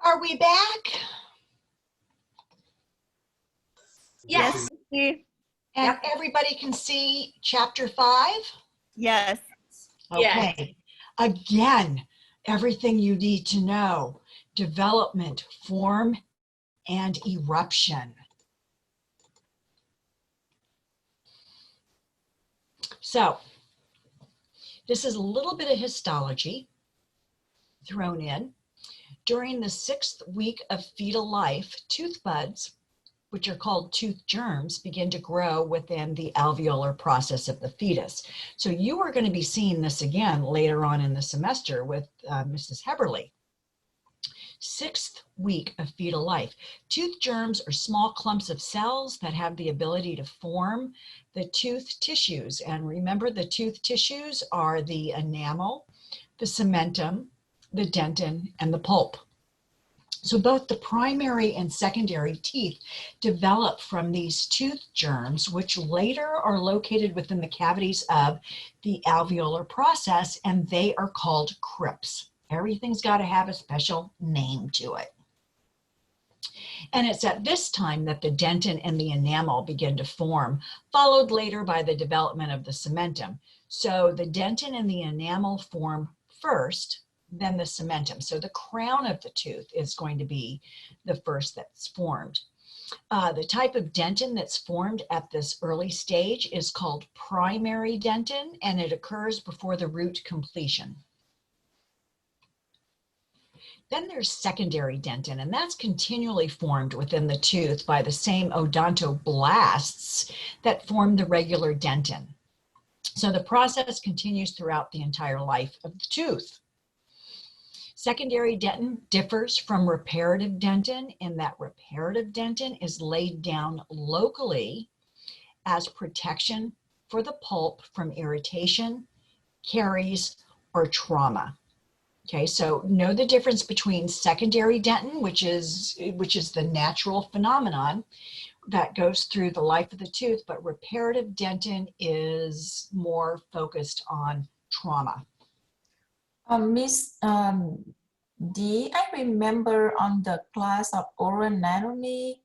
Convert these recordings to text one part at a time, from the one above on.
Are we back? Yes. And Yep. everybody can see chapter 5? Yes. Okay. Again, everything you need to know. Development, form, and eruption. So, this is a little bit of histology thrown in. During the 6th week of fetal life, tooth buds, which are called tooth germs, begin to grow within the alveolar process of the fetus. So you are going to be seeing this again later on in the semester with Mrs. Heberly. 6th week of fetal life. Tooth germs are small clumps of cells that have the ability to form the tooth tissues. And remember, the tooth tissues are the enamel, the cementum, the dentin, and the pulp. So both the primary and secondary teeth develop from these tooth germs, which later are located within the cavities of the alveolar process, and they are called crypts. Everything's got to have a special name to it. And it's at this time that the dentin and the enamel begin to form, followed later by the development of the cementum. So the dentin and the enamel form first, then the cementum. So the crown of the tooth is going to be the first that's formed. The type of dentin that's formed at this early stage is called primary dentin, and it occurs before the root completion. Then there's secondary dentin, and that's continually formed within the tooth by the same odontoblasts that form the regular dentin. So the process continues throughout the entire life of the tooth. Secondary dentin differs from reparative dentin in that reparative dentin is laid down locally as protection for the pulp from irritation, caries, or trauma. Okay, so know the difference between secondary dentin, which is the natural phenomenon that goes through the life of the tooth, but reparative dentin is more focused on trauma. Miss D, I remember on the class of oral anatomy,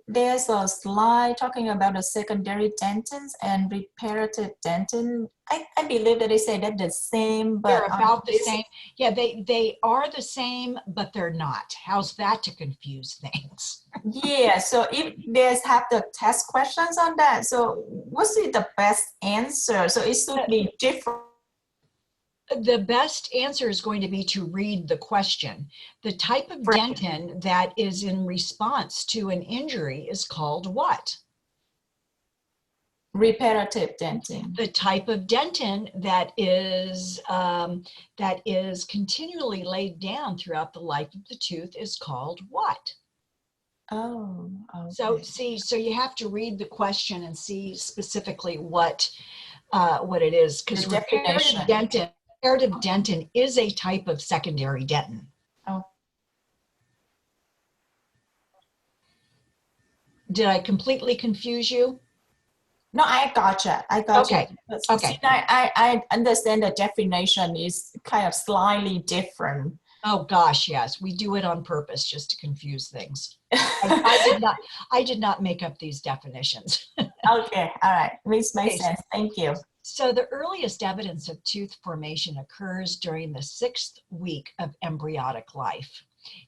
there's a slide talking about the secondary dentins and reparative dentin. I believe that they say that the same, but they're about the same. Yeah, they are the same, but they're not. How's that to confuse things? Yeah, so if there's have the test questions on that, so what's the best answer? So it should be different. The best answer is going to be to read the question. The type of dentin that is in response to an injury is called what? Reparative dentin. The type of dentin that is continually laid down throughout the life of the tooth is called what? Oh, okay. So you have to read the question and see specifically what it is, because reparative dentin is a type of secondary dentin. Oh. Did I completely confuse you? No, I gotcha. Okay. Okay. See, I understand the definition is kind of slightly different. Oh gosh, yes, we do it on purpose just to confuse things. I did not make up these definitions. Okay, all right, makes sense. Thank you. So the earliest evidence of tooth formation occurs during the 6th week of embryonic life.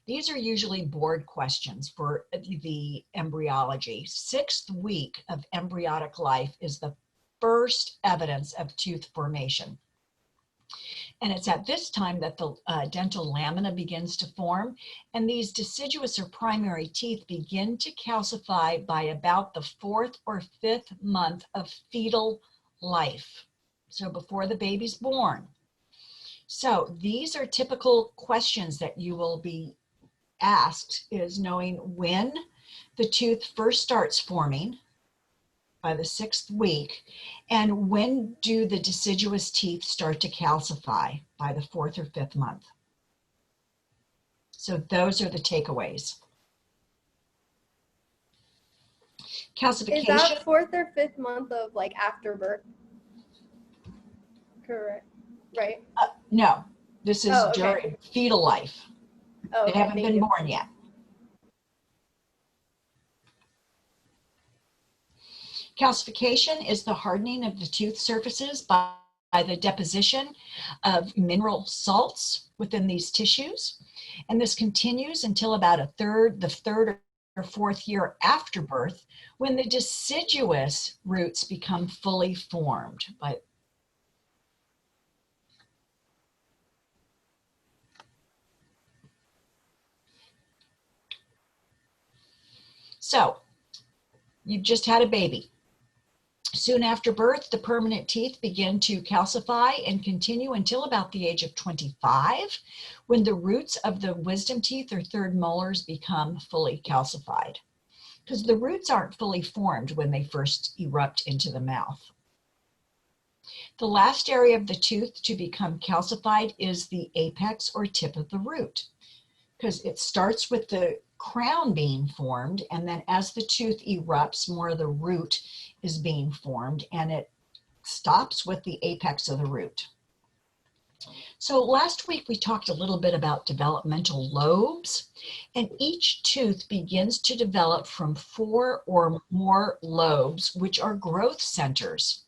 These are usually board questions for the embryology. 6th week of embryonic life is the first evidence of tooth formation. And it's at this time that the dental lamina begins to form, and these deciduous or primary teeth begin to calcify by about the 4th or 5th month of fetal life, so before the baby's born. So these are typical questions that you will be asked, is knowing when the tooth first starts forming by the 6th week, and when do the deciduous teeth start to calcify by the 4th or 5th month. So those are the takeaways. Calcification. Is that 4th or 5th month of like after birth? Correct. Right? No, this is during fetal life. Oh, They okay, haven't thank been you. born yet. Calcification is the hardening of the tooth surfaces by the deposition of mineral salts within these tissues. And this continues until about the third or fourth year after birth, when the deciduous roots become fully formed. So you've just had a baby. Soon after birth, the permanent teeth begin to calcify and continue until about the age of 25, when the roots of the wisdom teeth or third molars become fully calcified, because the roots aren't fully formed when they first erupt into the mouth. The last area of the tooth to become calcified is the apex or tip of the root, because it starts with the crown being formed, and then as the tooth erupts, more of the root is being formed, and it stops with the apex of the root. So last week we talked a little bit about developmental lobes, and each tooth begins to develop from 4 or more lobes, which are growth centers.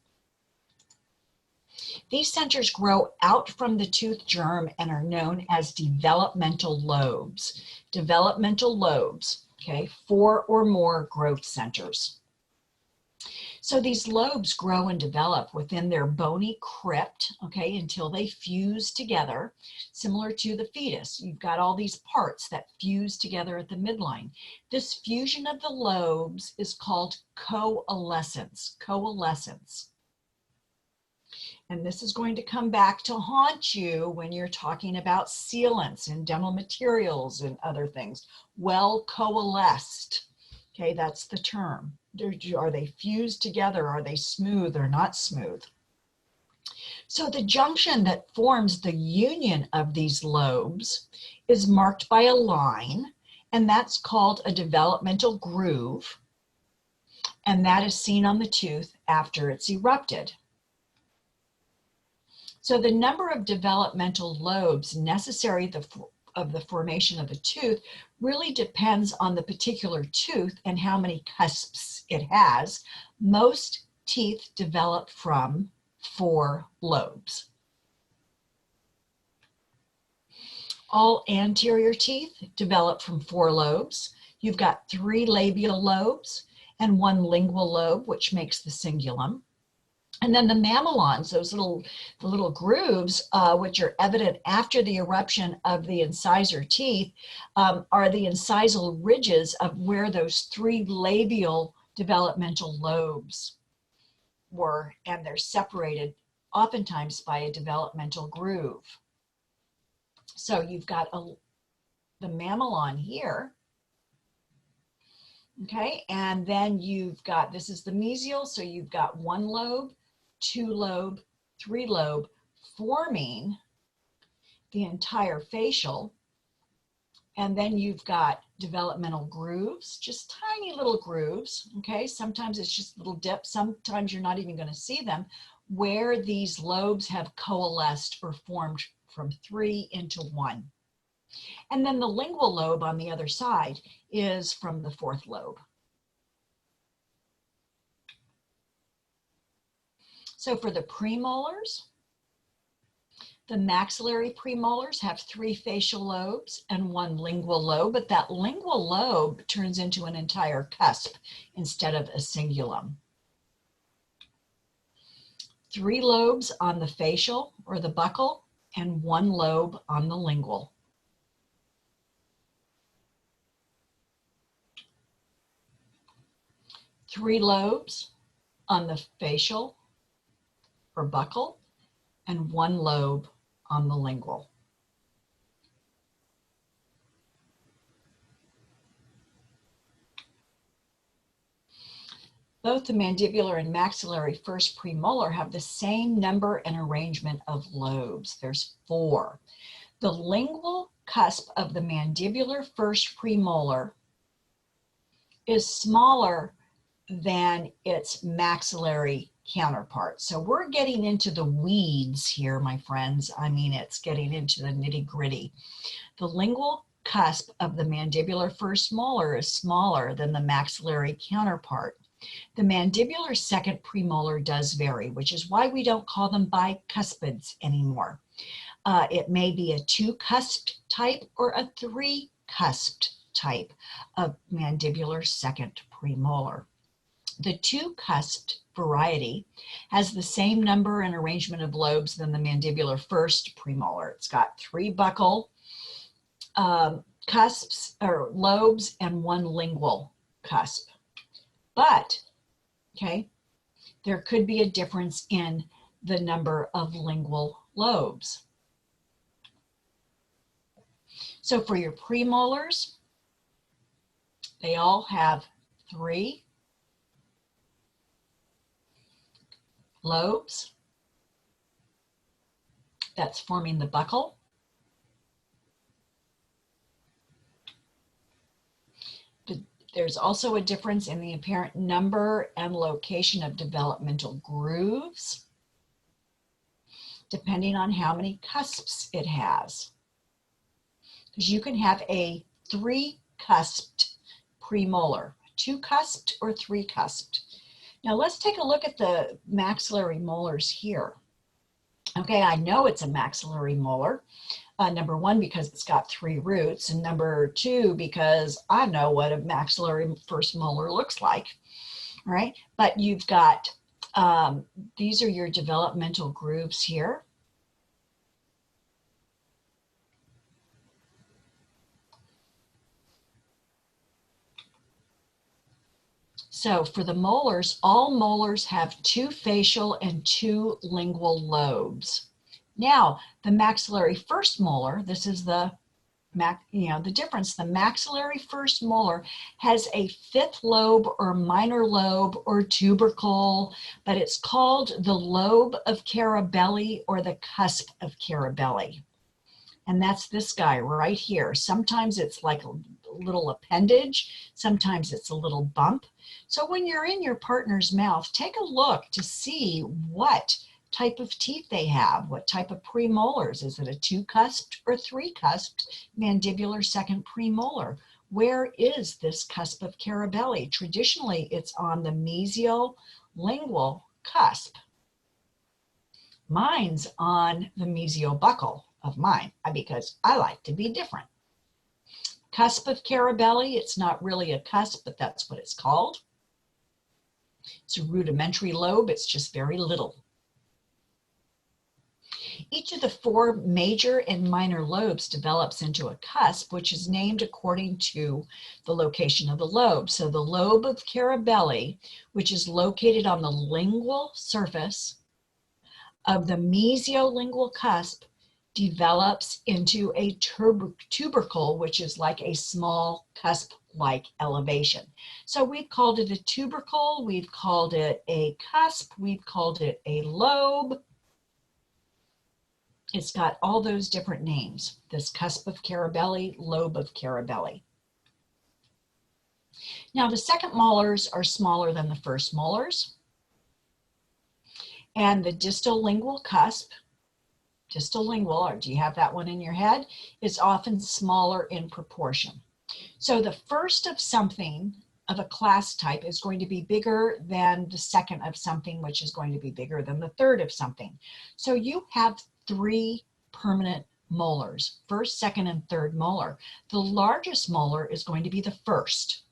These centers grow out from the tooth germ and are known as developmental lobes. Developmental lobes, okay, 4 or more growth centers. So these lobes grow and develop within their bony crypt, okay, until they fuse together, similar to the fetus. You've got all these parts that fuse together at the midline. This fusion of the lobes is called coalescence, coalescence. And this is going to come back to haunt you when you're talking about sealants and dental materials and other things. Well coalesced, okay, that's the term. Are they fused together? Are they smooth or not smooth? So the junction that forms the union of these lobes is marked by a line, and that's called a developmental groove, and that is seen on the tooth after it's erupted. So the number of developmental lobes necessary of the formation of a tooth really depends on the particular tooth and how many cusps it has. Most teeth develop from 4 lobes. All anterior teeth develop from 4 lobes. You've got 3 labial lobes and 1 lingual lobe, which makes the cingulum. And then the mamelons, the little grooves, which are evident after the eruption of the incisor teeth, are the incisal ridges of where those 3 labial developmental lobes were, and they're separated oftentimes by a developmental groove. So you've got the mamelon here, okay, and then you've got, this is the mesial, so you've got 1 lobe, 2 lobe, 3 lobe, forming the entire facial. And then you've got developmental grooves, just tiny little grooves, okay? Sometimes it's just little dips, sometimes you're not even going to see them, where these lobes have coalesced or formed from 3 into 1. And then the lingual lobe on the other side is from the 4th lobe. So for the premolars, the maxillary premolars have 3 facial lobes and 1 lingual lobe, but that lingual lobe turns into an entire cusp instead of a cingulum. 3 lobes on the facial or the buccal and 1 lobe on the lingual. Three lobes on the facial or buccal and 1 lobe on the lingual. Both the mandibular and maxillary first premolar have the same number and arrangement of lobes. There's 4. The lingual cusp of the mandibular first premolar is smaller than its maxillary counterpart. So we're getting into the weeds here, my friends. I mean, it's getting into the nitty-gritty. The lingual cusp of the mandibular first molar is smaller than the maxillary counterpart. The mandibular second premolar does vary, which is why we don't call them bicuspids anymore. It may be a two-cusped type or a three-cusped type of mandibular second premolar. The two-cusped variety has the same number and arrangement of lobes than the mandibular first premolar. It's got three buccal cusps or lobes and one lingual cusp. But, okay, there could be a difference in the number of lingual lobes. So for your premolars, they all have three lobes. That's forming the buccal. There's also a difference in the apparent number and location of developmental grooves, depending on how many cusps it has. Because you can have a three-cusped premolar, two-cusped or three-cusped. Now let's take a look at the maxillary molars here. Okay, I know it's a maxillary molar. Number one, because it's got three roots, and number two, because I know what a maxillary first molar looks like. All right, but you've got, these are your developmental grooves here. So for the molars, all molars have two facial and two lingual lobes. Now, the maxillary first molar, this is the difference. The maxillary first molar has a fifth lobe or minor lobe or tubercle, but it's called the lobe of Carabelli or the cusp of Carabelli. And that's this guy right here. Sometimes it's like a little appendage, sometimes it's a little bump. So when you're in your partner's mouth, take a look to see what type of teeth they have, what type of premolars. Is it a two-cusped or three-cusped mandibular second premolar? Where is this cusp of Carabelli? Traditionally, it's on the mesiolingual cusp. Mine's on the mesiobuccal of mine, because I like to be different. Cusp of Carabelli, it's not really a cusp, but that's what it's called. It's a rudimentary lobe, it's just very little. Each of the four major and minor lobes develops into a cusp, which is named according to the location of the lobe. So the lobe of Carabelli, which is located on the lingual surface of the mesiolingual cusp, develops into a tubercle, which is like a small cusp-like elevation. So we've called it a tubercle, we've called it a cusp, we've called it a lobe. It's got all those different names, this cusp of Carabelli, lobe of Carabelli. Now the second molars are smaller than the first molars. And the distal lingual cusp, distal lingual, or do you have that one in your head, is often smaller in proportion. So the first of something of a class type is going to be bigger than the second of something, which is going to be bigger than the third of something. So you have three permanent molars, first, second, and third molar. The largest molar is going to be the first.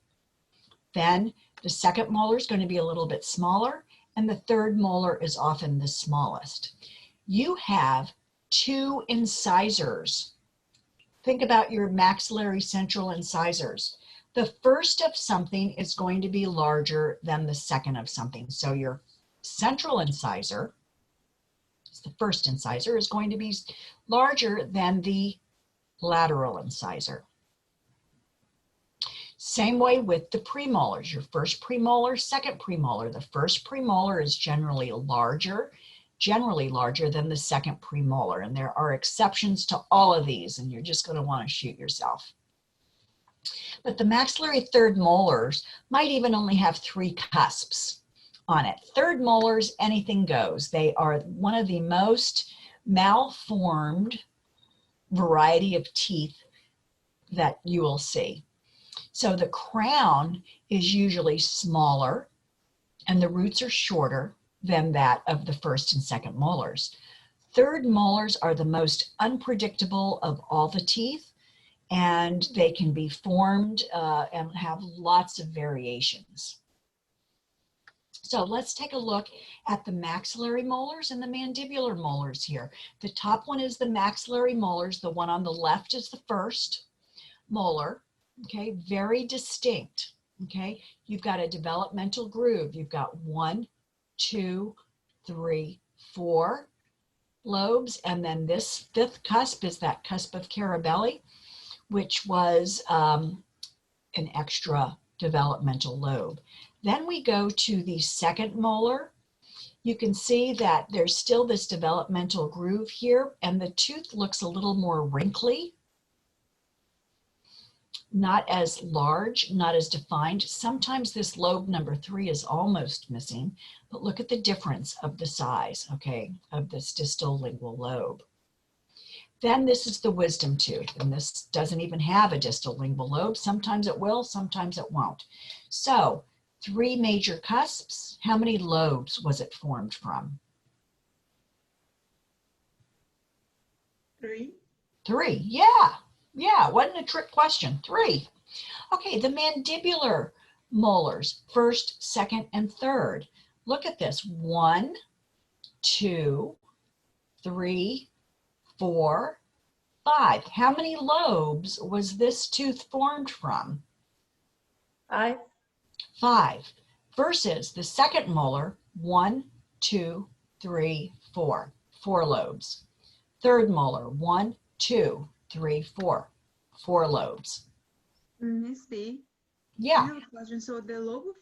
Then the second molar is going to be a little bit smaller, and the third molar is often the smallest. You have two incisors. Think about your maxillary central incisors. The first of something is going to be larger than the second of something. So your central incisor, the first incisor, is going to be larger than the lateral incisor. Same way with the premolars. Your first premolar, second premolar. The first premolar is generally larger than the second premolar. And there are exceptions to all of these, and you're just going to want to shoot yourself. But the maxillary third molars might even only have three cusps on it. Third molars, anything goes. They are one of the most malformed variety of teeth that you will see. So the crown is usually smaller and the roots are shorter than that of the first and second molars. Third molars are the most unpredictable of all the teeth, and they can be formed and have lots of variations. So let's take a look at the maxillary molars and the mandibular molars here. The top one is the maxillary molars. The one on the left is the first molar, okay, very distinct, okay? You've got a developmental groove. You've got 1, 2, 3, 4 lobes, and then this fifth cusp is that cusp of Carabelli, which was an extra developmental lobe. Then we go to the second molar. You can see that there's still this developmental groove here, and the tooth looks a little more wrinkly, not as large, not as defined. Sometimes this lobe number 3 is almost missing, but look at the difference of the size, okay, of this distal lingual lobe. Then this is the wisdom tooth, and this doesn't even have a distal lingual lobe. Sometimes it will, sometimes it won't. So 3 major cusps. How many lobes was it formed from? 3. 3, yeah. Yeah, wasn't a trick question. 3. Okay, the mandibular molars, first, second, and third. Look at this. 1, 2, 3, 4, 5. How many lobes was this tooth formed from? 5. 5. Versus the second molar, 1, 2, 3, 4. 4 lobes. Third molar, 1, 2, 3, 4. 4 lobes. Miss B, Yeah. I have a question. So the lobe of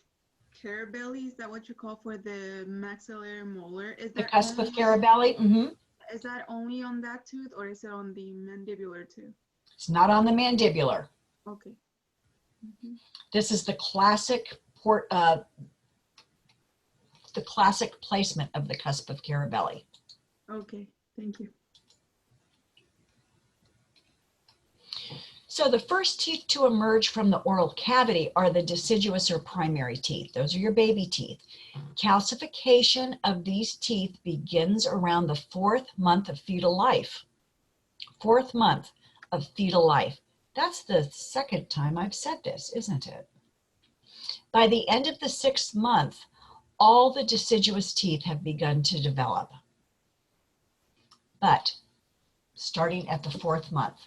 Carabelli, is that what you call for the maxillary molar? Is The there cusp of only, Carabelli. is that only on that tooth or is it on the mandibular too? It's not on the mandibular. Okay. This is the classic placement of the cusp of Carabelli. Okay, thank you. So the first teeth to emerge from the oral cavity are the deciduous or primary teeth. Those are your baby teeth. Calcification of these teeth begins around the 4th month of fetal life. 4th month of fetal life. That's the second time I've said this, isn't it? By the end of the 6th month, all the deciduous teeth have begun to develop. But starting at the 4th month.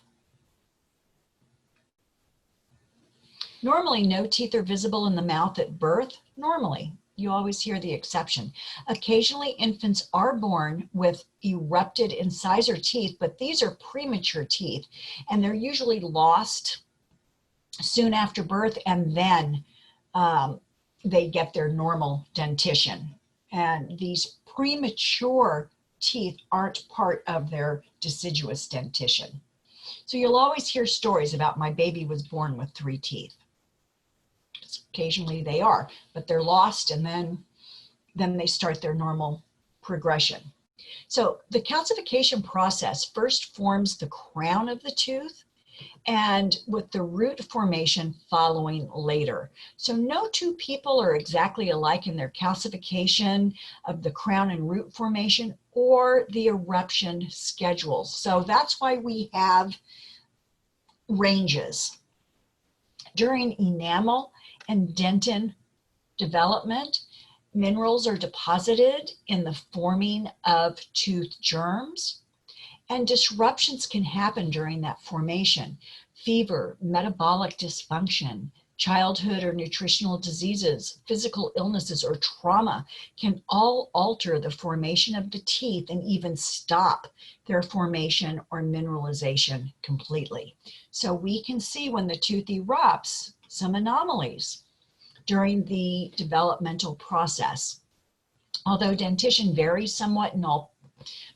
Normally, no teeth are visible in the mouth at birth. Normally, you always hear the exception. Occasionally, infants are born with erupted incisor teeth, but these are premature teeth, and they're usually lost soon after birth, and then they get their normal dentition. And these premature teeth aren't part of their deciduous dentition. So you'll always hear stories about my baby was born with 3 teeth. Occasionally they are, but they're lost, and then they start their normal progression. So the calcification process first forms the crown of the tooth, and with the root formation following later. So no 2 people are exactly alike in their calcification of the crown and root formation or the eruption schedules. So that's why we have ranges. During enamel and dentin development, minerals are deposited in the forming of tooth germs, and disruptions can happen during that formation. Fever, metabolic dysfunction, childhood or nutritional diseases, physical illnesses, or trauma can all alter the formation of the teeth and even stop their formation or mineralization completely. So we can see when the tooth erupts some anomalies during the developmental process. Although dentition varies somewhat in all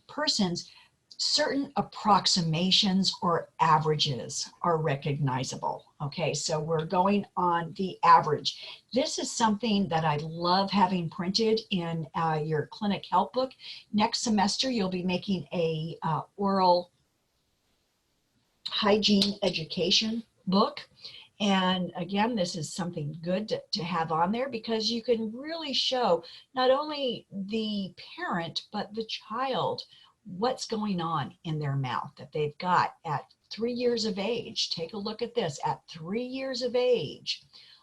persons, certain approximations or averages are recognizable. Okay, so we're going on the average. This is something that I love having printed in your clinic help book. Next semester, you'll be making a oral hygiene education book. And again, this is something good to have on there because you can really show not only the parent, but the child what's going on in their mouth that they've got at 3 years of age. Take a look at this at 3 years of age.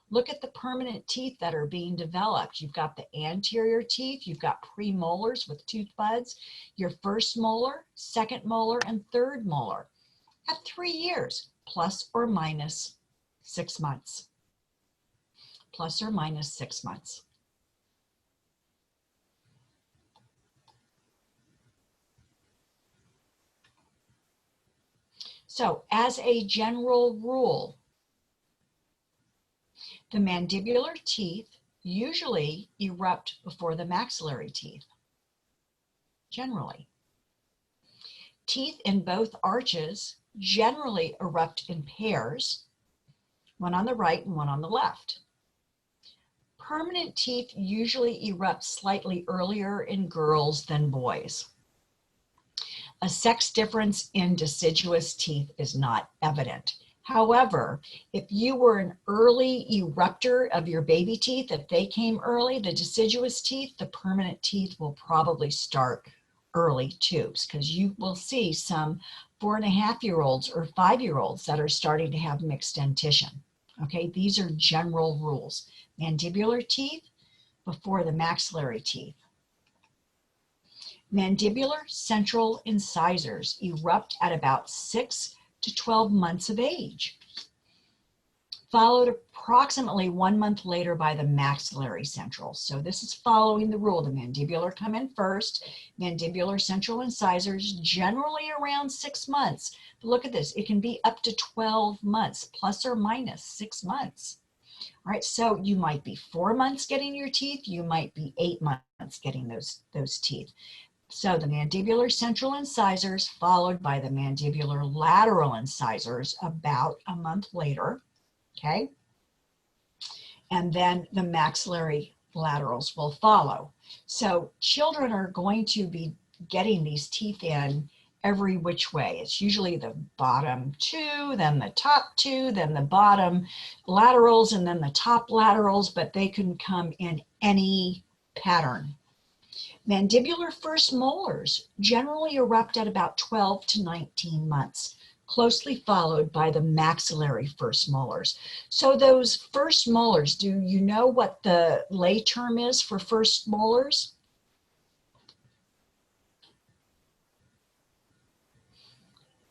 Look at the permanent teeth that are being developed. You've got the anterior teeth, you've got premolars with tooth buds, your first molar, second molar, and third molar at 3 years, plus or minus 6 months. Plus or minus 6 months. So as a general rule, the mandibular teeth usually erupt before the maxillary teeth, generally. Teeth in both arches generally erupt in pairs, one on the right and one on the left. Permanent teeth usually erupt slightly earlier in girls than boys. A sex difference in deciduous teeth is not evident. However, if you were an early erupter of your baby teeth, if they came early, the deciduous teeth, the permanent teeth will probably start early too, because you will see some 4.5-year-olds or 5-year-olds that are starting to have mixed dentition. Okay, these are general rules. Mandibular teeth before the maxillary teeth. Mandibular central incisors erupt at about 6 to 12 months of age, followed approximately 1 month later by the maxillary central. So this is following the rule. The mandibular come in first, mandibular central incisors generally around 6 months. But look at this, it can be up to 12 months, plus or minus 6 months. All right, so you might be 4 months getting your teeth, you might be 8 months getting those teeth. So the mandibular central incisors followed by the mandibular lateral incisors about a month later, okay? And then the maxillary laterals will follow. So children are going to be getting these teeth in every which way. It's usually the bottom 2, then the top 2, then the bottom laterals, and then the top laterals, but they can come in any pattern. Mandibular first molars generally erupt at about 12 to 19 months, closely followed by the maxillary first molars. So those first molars, do you know what the lay term is for first molars?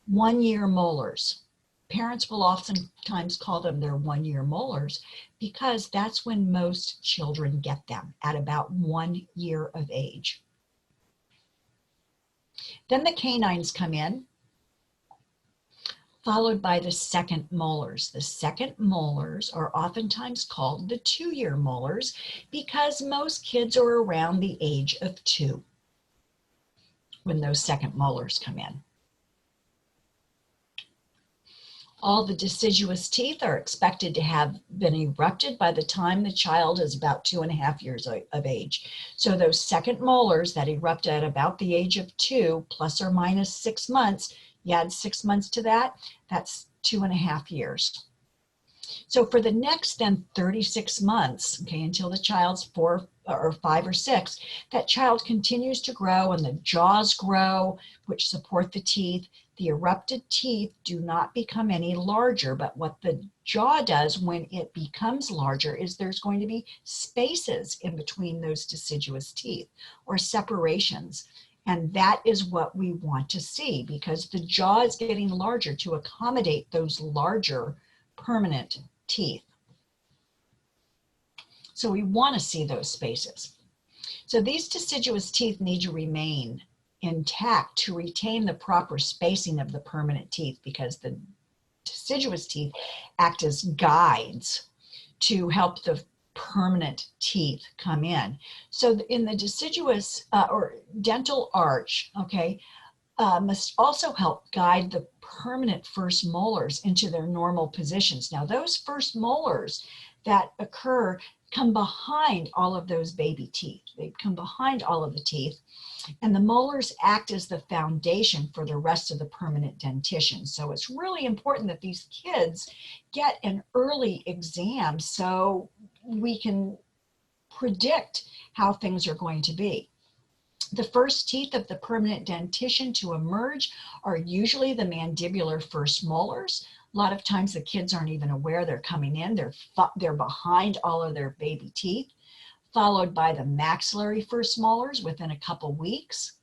One-year molars. Parents will oftentimes call them their one-year molars because that's when most children get them, at about 1 year of age. Then the canines come in, followed by the second molars. The second molars are oftentimes called the 2-year molars because most kids are around the age of 2 when those second molars come in. All the deciduous teeth are expected to have been erupted by the time the child is about 2.5 years of age. So those second molars that erupt at about the age of 2, plus or minus 6 months, you add 6 months to that, that's 2.5 years. So for the next then 36 months, okay, until the child's 4 or 5 or 6, that child continues to grow and the jaws grow, which support the teeth. The erupted teeth do not become any larger, but what the jaw does when it becomes larger is there's going to be spaces in between those deciduous teeth or separations. And that is what we want to see because the jaw is getting larger to accommodate those larger permanent teeth. So we want to see those spaces. So these deciduous teeth need to remain intact to retain the proper spacing of the permanent teeth because the deciduous teeth act as guides to help the permanent teeth come in. So in the deciduous or dental arch, okay, must also help guide the permanent first molars into their normal positions. Now those first molars that occur come behind all of those baby teeth. They come behind all of the teeth, and the molars act as the foundation for the rest of the permanent dentition. So it's really important that these kids get an early exam so we can predict how things are going to be. The first teeth of the permanent dentition to emerge are usually the mandibular first molars. A lot of times the kids aren't even aware they're coming in. They're behind all of their baby teeth, followed by the maxillary first molars within a couple weeks.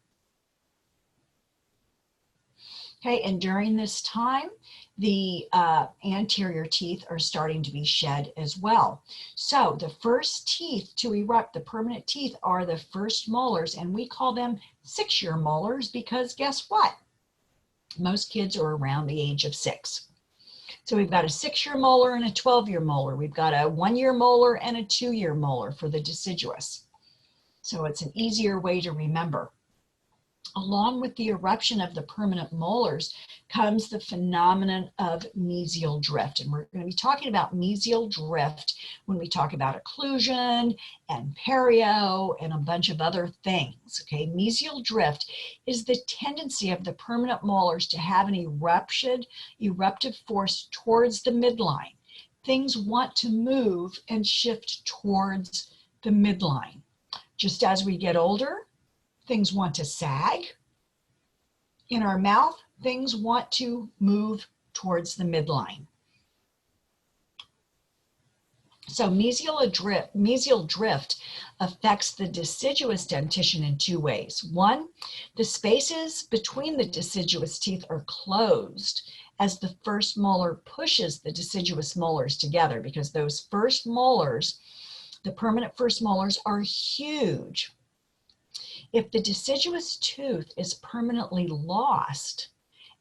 Okay, and during this time, the anterior teeth are starting to be shed as well. So the first teeth to erupt, the permanent teeth, are the first molars, and we call them 6-year molars because guess what? Most kids are around the age of 6. So we've got a 6-year molar and a 12-year molar. We've got a 1-year molar and a 2-year molar for the deciduous. So it's an easier way to remember. Along with the eruption of the permanent molars comes the phenomenon of mesial drift. And we're going to be talking about mesial drift when we talk about occlusion and perio and a bunch of other things. Okay, mesial drift is the tendency of the permanent molars to have an eruptive force towards the midline. Things want to move and shift towards the midline. Just as we get older, things want to sag. In our mouth, things want to move towards the midline. So mesial drift affects the deciduous dentition in 2 ways. One, the spaces between the deciduous teeth are closed as the first molar pushes the deciduous molars together, because those first molars, the permanent first molars, are huge. If the deciduous tooth is permanently lost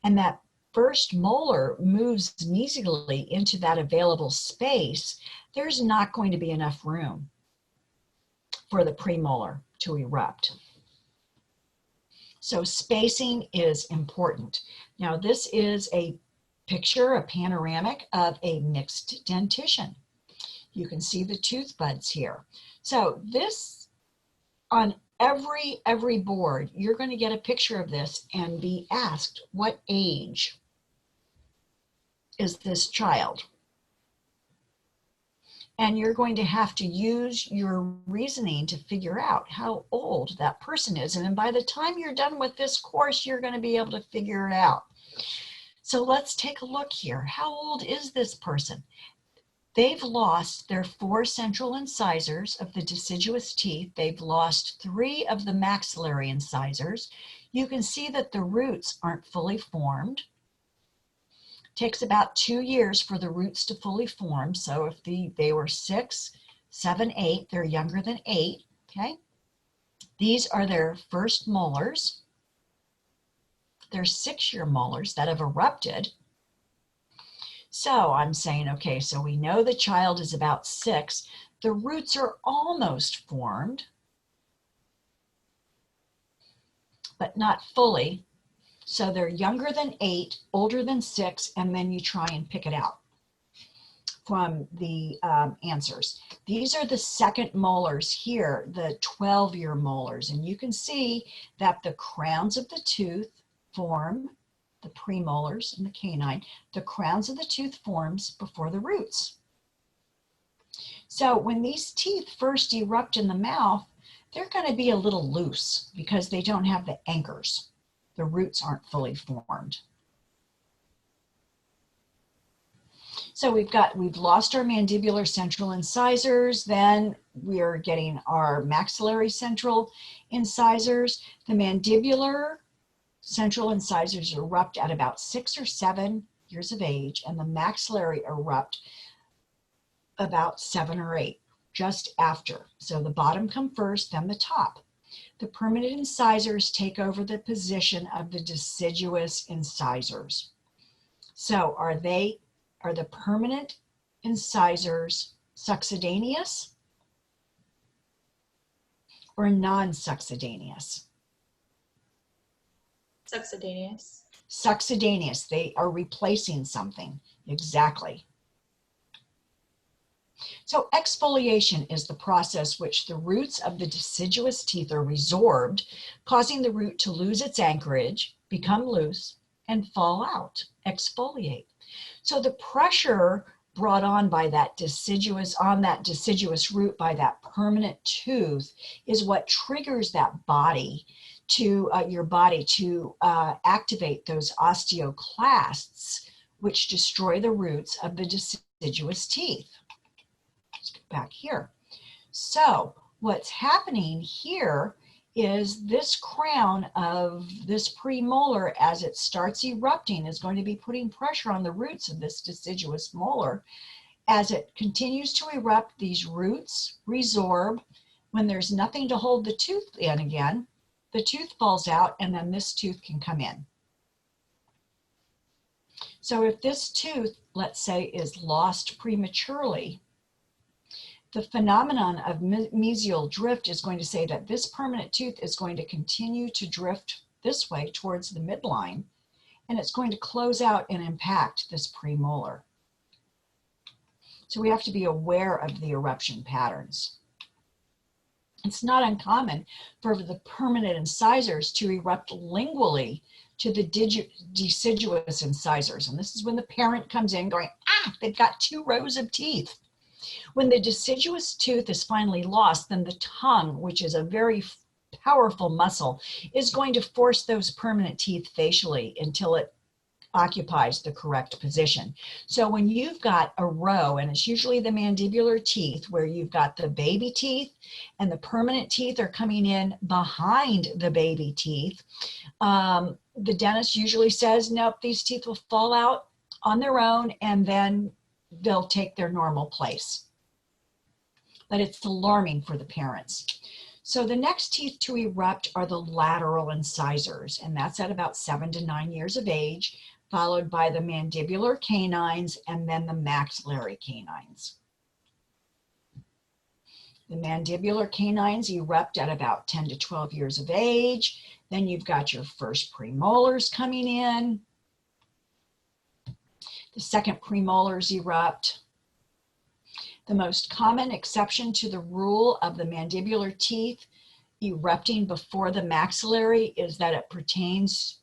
and that first molar moves mesially into that available space, there's not going to be enough room for the premolar to erupt. So spacing is important. Now this is a picture, a panoramic of a mixed dentition. You can see the tooth buds here. So this, on every board, you're going to get a picture of this and be asked, what age is this child? And you're going to have to use your reasoning to figure out how old that person is. And then by the time you're done with this course, you're going to be able to figure it out. So let's take a look here. How old is this person? They've lost their 4 central incisors of the deciduous teeth. They've lost 3 of the maxillary incisors. You can see that the roots aren't fully formed. It takes about 2 years for the roots to fully form. So if they were 6, 7, 8, they're younger than 8, okay? These are their first molars. They're 6-year molars that have erupted. So I'm saying, okay, so we know the child is about 6. The roots are almost formed, but not fully. So they're younger than 8, older than 6, and then you try and pick it out from the answers. These are the second molars here, the 12-year molars. And you can see that the crowns of the tooth form, the premolars and the canine, the crowns of the tooth forms before the roots. So when these teeth first erupt in the mouth, they're going to be a little loose because they don't have the anchors. The roots aren't fully formed. So we've lost our mandibular central incisors, then we're getting our maxillary central incisors. The mandibular central incisors erupt at about 6 or 7 years of age, and the maxillary erupt about 7 or 8, just after. So the bottom come first, then the top. The permanent incisors take over the position of the deciduous incisors. So are the permanent incisors succedaneous or non-succedaneous? Succedaneous. Succedaneous, they are replacing something, exactly. So exfoliation is the process which the roots of the deciduous teeth are resorbed, causing the root to lose its anchorage, become loose, and fall out, exfoliate. So the pressure brought on by that deciduous root by that permanent tooth is what triggers that body to your body to activate those osteoclasts, which destroy the roots of the deciduous teeth. Let's get back here. So what's happening here is this crown of this premolar, as it starts erupting, is going to be putting pressure on the roots of this deciduous molar. As it continues to erupt, these roots resorb. When there's nothing to hold the tooth in again, the tooth falls out, and then this tooth can come in. So if this tooth, let's say, is lost prematurely, the phenomenon of mesial drift is going to say that this permanent tooth is going to continue to drift this way towards the midline, and it's going to close out and impact this premolar. So we have to be aware of the eruption patterns. It's not uncommon for the permanent incisors to erupt lingually to the deciduous incisors. And this is when the parent comes in going, they've got 2 rows of teeth. When the deciduous tooth is finally lost, then the tongue, which is a very powerful muscle, is going to force those permanent teeth facially until it occupies the correct position. So when you've got a row, and it's usually the mandibular teeth where you've got the baby teeth and the permanent teeth are coming in behind the baby teeth, the dentist usually says, nope, these teeth will fall out on their own and then they'll take their normal place. But it's alarming for the parents. So the next teeth to erupt are the lateral incisors, and that's at about 7 to 9 years of age, followed by the mandibular canines and then the maxillary canines. The mandibular canines erupt at about 10 to 12 years of age. Then you've got your first premolars coming in. The second premolars erupt. The most common exception to the rule of the mandibular teeth erupting before the maxillary is that it pertains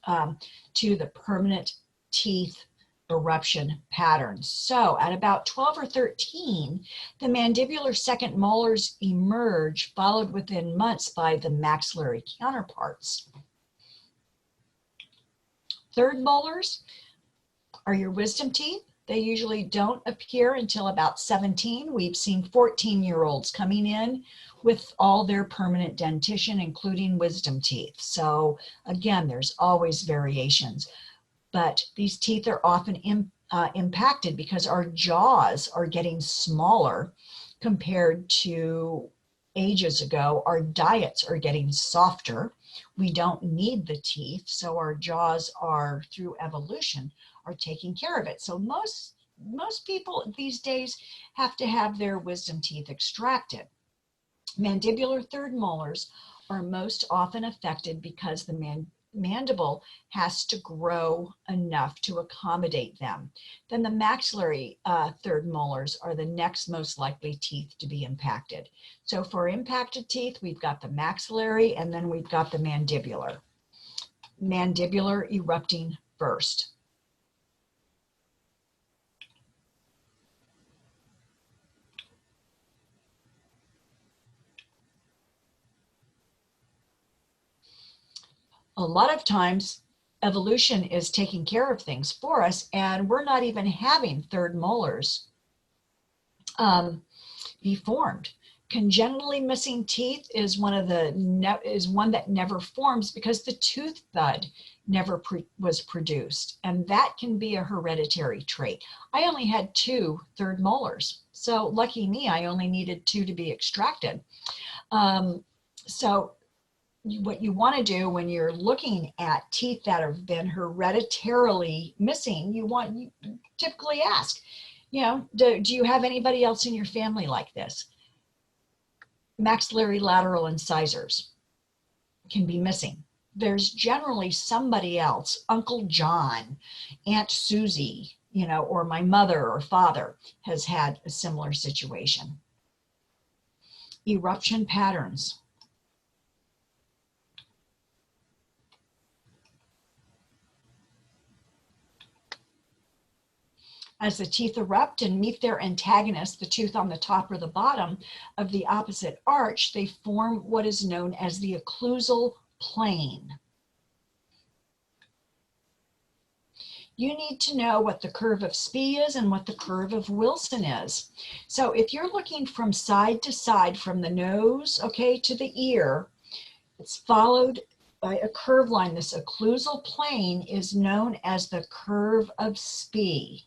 to the permanent teeth eruption patterns. So at about 12 or 13, the mandibular second molars emerge, followed within months by the maxillary counterparts. Third molars are your wisdom teeth. They usually don't appear until about 17. We've seen 14-year-olds coming in with all their permanent dentition, including wisdom teeth. So again, there's always variations, but these teeth are often impacted because our jaws are getting smaller compared to ages ago. Our diets are getting softer. We don't need the teeth, so our jaws are, through evolution, are taking care of it. So most people these days have to have their wisdom teeth extracted. Mandibular third molars are most often affected because the mandible has to grow enough to accommodate them. Then the maxillary third molars are the next most likely teeth to be impacted. So for impacted teeth, we've got the maxillary and then we've got the mandibular. Mandibular erupting first. A lot of times evolution is taking care of things for us and we're not even having third molars be formed. Congenitally missing teeth is one that never forms because the tooth bud never was produced, and that can be a hereditary trait. I only had 2 third molars, so lucky me, I only needed 2 to be extracted. So what you want to do when you're looking at teeth that have been hereditarily missing, you typically ask, do you have anybody else in your family like this? Maxillary lateral incisors can be missing. There's generally somebody else, Uncle John, Aunt Susie, you know, or my mother or father has had a similar situation. Eruption patterns. As the teeth erupt and meet their antagonist, the tooth on the top or the bottom of the opposite arch, they form what is known as the occlusal plane. You need to know what the curve of Spee is and what the curve of Wilson is. So if you're looking from side to side, from the nose, okay, to the ear, it's followed by a curved line. This occlusal plane is known as the curve of Spee.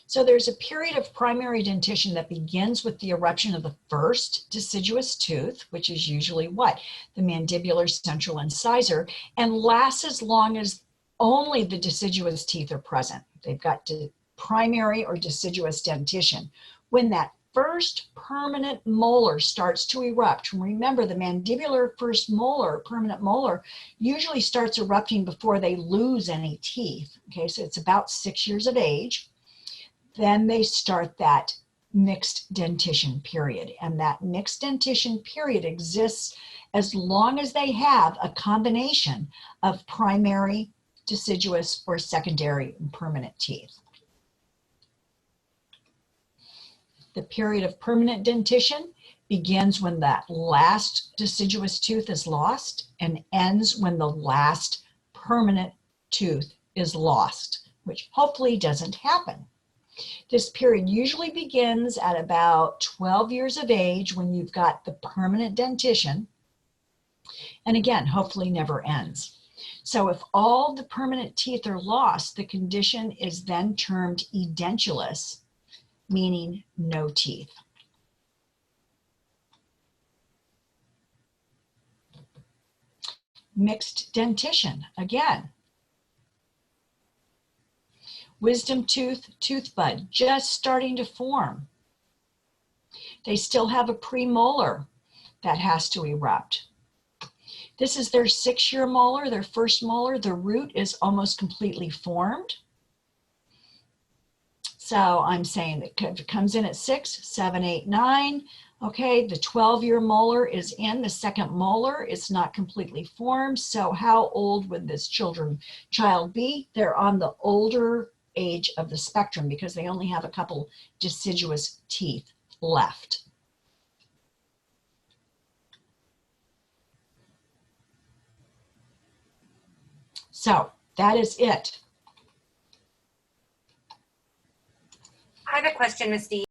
So there's a period of primary dentition that begins with the eruption of the first deciduous tooth, which is usually what? The mandibular central incisor, and lasts as long as only the deciduous teeth are present. They've got primary or deciduous dentition. When that first permanent molar starts to erupt, remember the mandibular first molar, permanent molar, usually starts erupting before they lose any teeth. Okay, so it's about 6 years of age. Then they start that mixed dentition period. And that mixed dentition period exists as long as they have a combination of primary, deciduous, or secondary and permanent teeth. The period of permanent dentition begins when that last deciduous tooth is lost and ends when the last permanent tooth is lost, which hopefully doesn't happen. This period usually begins at about 12 years of age when you've got the permanent dentition, and again, hopefully never ends. So if all the permanent teeth are lost, the condition is then termed edentulous, meaning no teeth. Mixed dentition, again. Wisdom tooth, tooth bud, just starting to form. They still have a premolar that has to erupt. This is their 6-year molar, their first molar. The root is almost completely formed. So I'm saying that it comes in at 6, 7, 8, 9. Okay, the 12-year molar is in, the second molar is not completely formed. So how old would this child be? They're on the older age of the spectrum because they only have a couple deciduous teeth left. So that is it. I have a question, Ms. D.